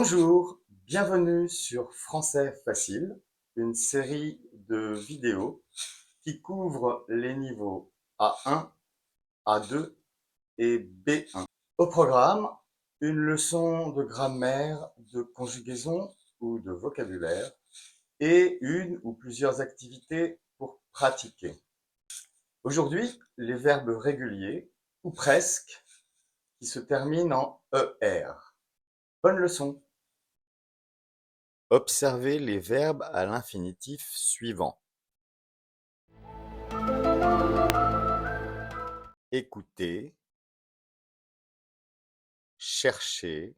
Bonjour, bienvenue sur Français Facile, une série de vidéos qui couvre les niveaux A1, A2 et B1. Au programme, une leçon de grammaire, de conjugaison ou de vocabulaire et une ou plusieurs activités pour pratiquer. Aujourd'hui, les verbes réguliers, ou presque, qui se terminent en ER. Bonne leçon! Observez les verbes à l'infinitif suivant. Écouter, chercher,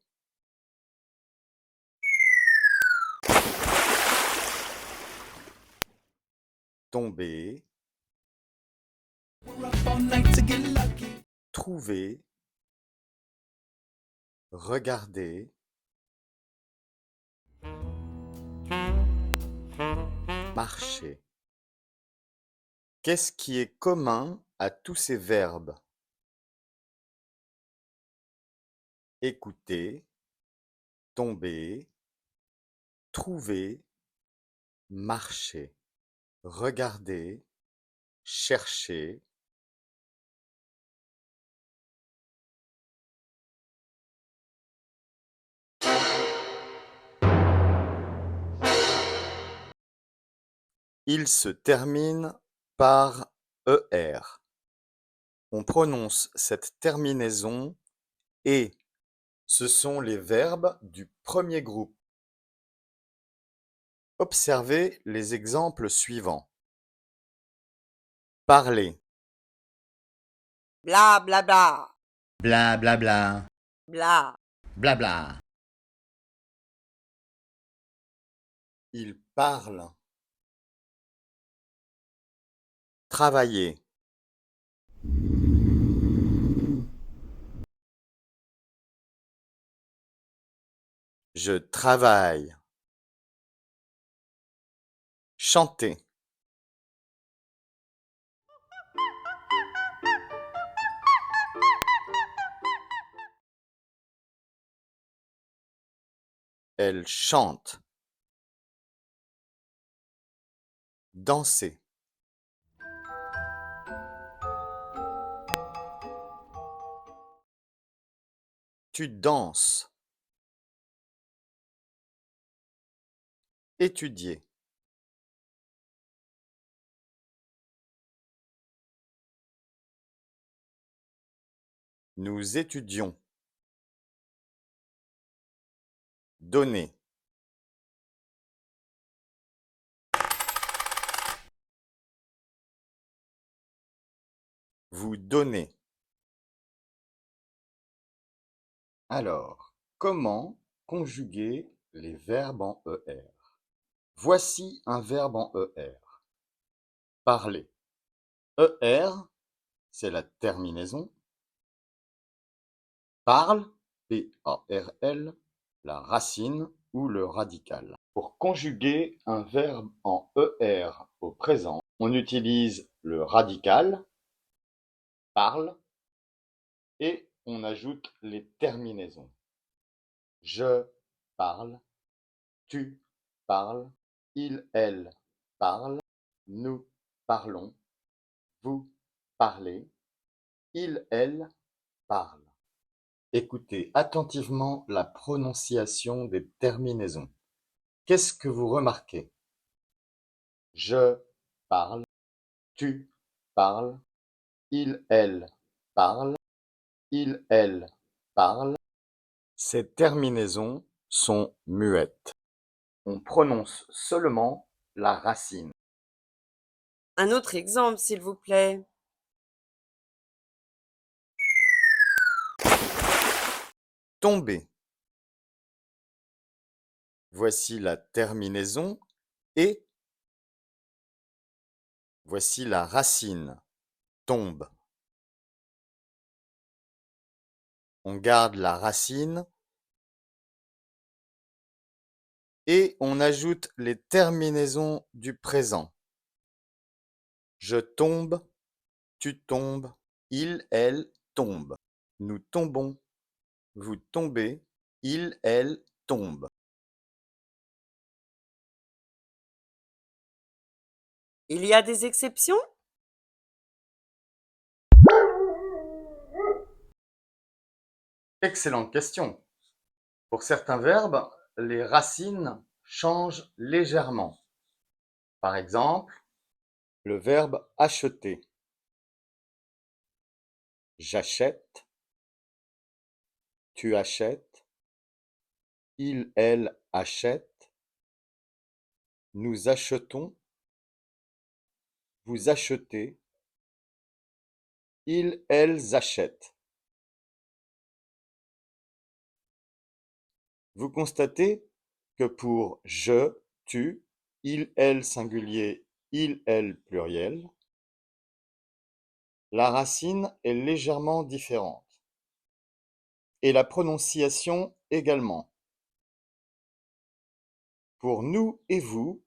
tomber, trouver, regarder, marcher. Qu'est-ce qui est commun à tous ces verbes? Écouter, tomber, trouver, marcher, regarder, chercher, il se termine par ER. On prononce cette terminaison et. Ce sont les verbes du premier groupe. Observez les exemples suivants. Parler, Bla bla bla. Bla bla bla. Bla. Bla bla. il parle. Travailler, je travaille. Chanter, elle chante. Danser, tu danses. Étudier, nous étudions. Donner, vous donnez. Alors, comment conjuguer les verbes en ER? Voici un verbe en ER. Parler. ER, c'est la terminaison. Parle, P-A-R-L, la racine ou le radical. Pour conjuguer un verbe en ER au présent, on utilise le radical, parle, et on ajoute les terminaisons. Je parle, tu parles, il, elle parle, nous parlons, vous parlez, il, elle parle. Écoutez attentivement la prononciation des terminaisons. Qu'est-ce que vous remarquez? Je parle, tu parles, il, elle parle, il, elle parle. Ces terminaisons sont muettes. On prononce seulement la racine. Un autre exemple, s'il vous plaît. Tomber. Voici la terminaison et voici la racine. Tombe. On garde la racine et on ajoute les terminaisons du présent. Je tombe, tu tombes, il, elle tombe. Nous tombons, vous tombez, il, elle tombe. Il y a des exceptions? Excellente question. Pour certains verbes, les racines changent légèrement. Par exemple, le verbe acheter. J'achète, tu achètes, il, elle achète, nous achetons, vous achetez, ils, elles achètent. Vous constatez que pour je, tu, il, elle singulier, il, elle pluriel, la racine est légèrement différente et la prononciation également. Pour nous et vous,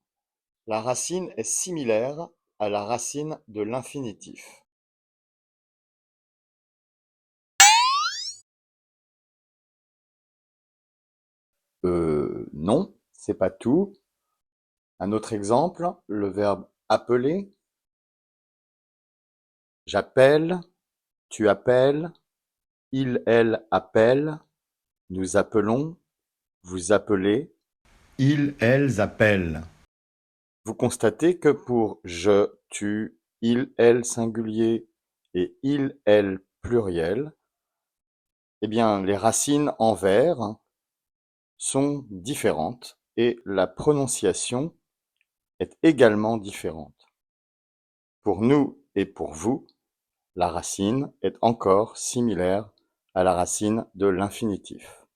la racine est similaire à la racine de l'infinitif. Non, c'est pas tout. Un autre exemple, le verbe appeler. J'appelle, tu appelles, il, elle appelle, nous appelons, vous appelez, ils, elles appellent. Vous constatez que pour je, tu, il, elle singulier et il, elle pluriel, eh bien, les racines en vers sont différentes et la prononciation est également différente. Pour nous et pour vous, la racine est encore similaire à la racine de l'infinitif.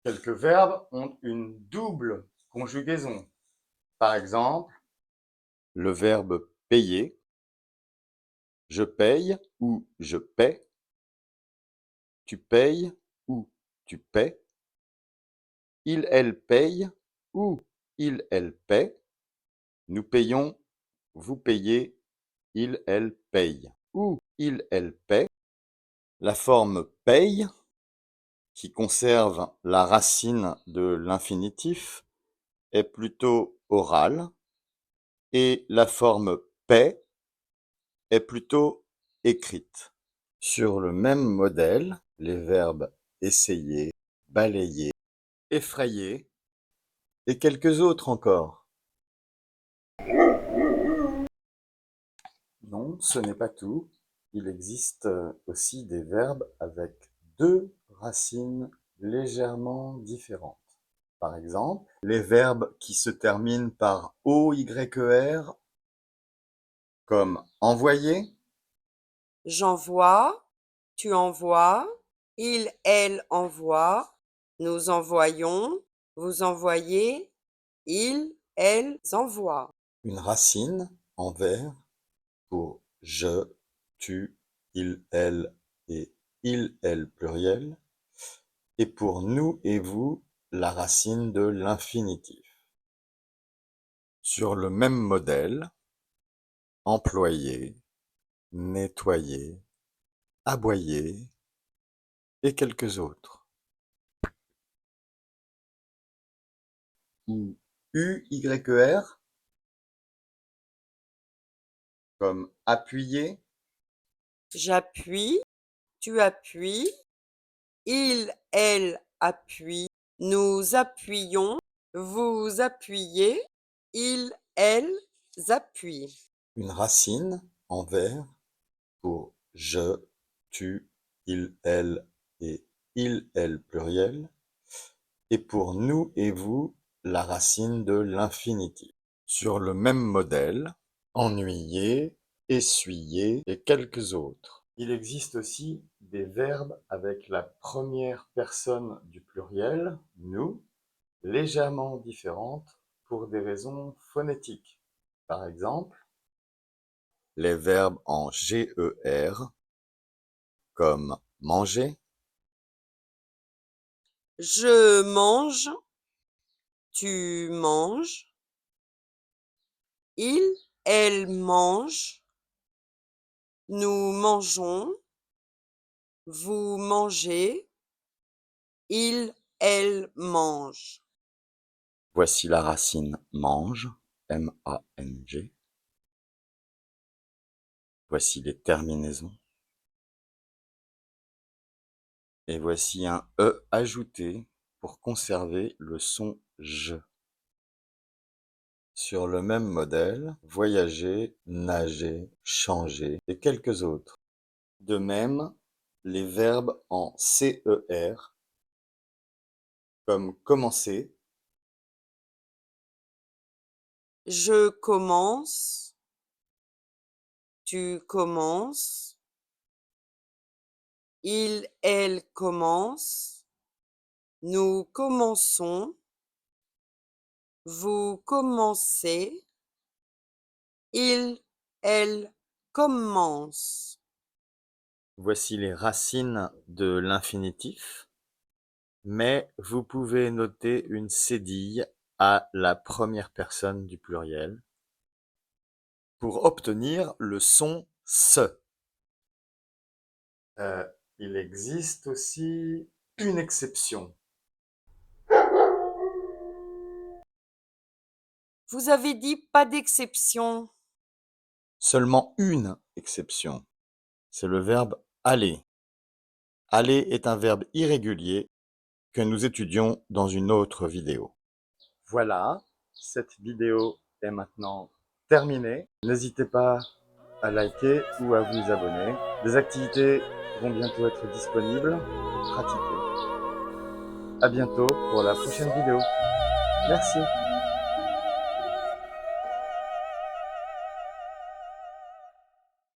Quelques verbes ont une double conjugaison. Par exemple, le verbe payer, je paye ou je paie, tu payes ou tu paies, il, elle paye ou il, elle paie, nous payons, vous payez, il, elle paye ou il, elle paie. La forme paye, qui conserve la racine de l'infinitif, est plutôt orale et la forme paie est plutôt écrite. Sur le même modèle, les verbes essayer, balayer, effrayer et quelques autres encore. Non, ce n'est pas tout. Il existe aussi des verbes avec deux racines légèrement différentes. Par exemple, les verbes qui se terminent par OYER, comme envoyer, J'envoie, tu envoies, il, elle envoie, nous envoyons, vous envoyez, ils, elles envoient. une racine en vers pour je, tu, il, elle et il, elle pluriel, et pour nous et vous, la racine de l'infinitif. Sur le même modèle, employer, nettoyer, aboyer et quelques autres. Ou UYER, comme appuyer, J'appuie, tu appuies, il, elle appuie, nous appuyons, vous appuyez, ils, elles appuient. une racine en vers pour je, tu, il, elle et il, elle pluriel, et pour nous et vous, la racine de l'infinitif. Sur le même modèle, ennuyer, essuyer et quelques autres. Il existe aussi des verbes avec la première personne du pluriel, nous, légèrement différentes pour des raisons phonétiques. Par exemple, les verbes en GER, comme manger, Je mange, tu manges, il, elle mange, nous mangeons, Vous mangez. Il, elle mange. Voici la racine mange, M-A-N-G. Voici les terminaisons. Et voici un E ajouté pour conserver le son J. Sur le même modèle, voyager, nager, changer et quelques autres. De même, les verbes en CER, comme commencer, Je commence. Tu commences. Il, elle commence. Nous commençons. Vous commencez. Il, elle commence. voici les racines de l'infinitif, mais vous pouvez noter une cédille à la première personne du pluriel pour obtenir le son SE. Il existe aussi une exception. Vous avez dit pas d'exception. Seulement une exception. C'est le verbe aller. Aller est un verbe irrégulier que nous étudions dans une autre vidéo. Voilà, cette vidéo est maintenant terminée. N'hésitez pas à liker ou à vous abonner. Des activités vont bientôt être disponibles. Pratiquez. À bientôt pour la prochaine vidéo. Merci.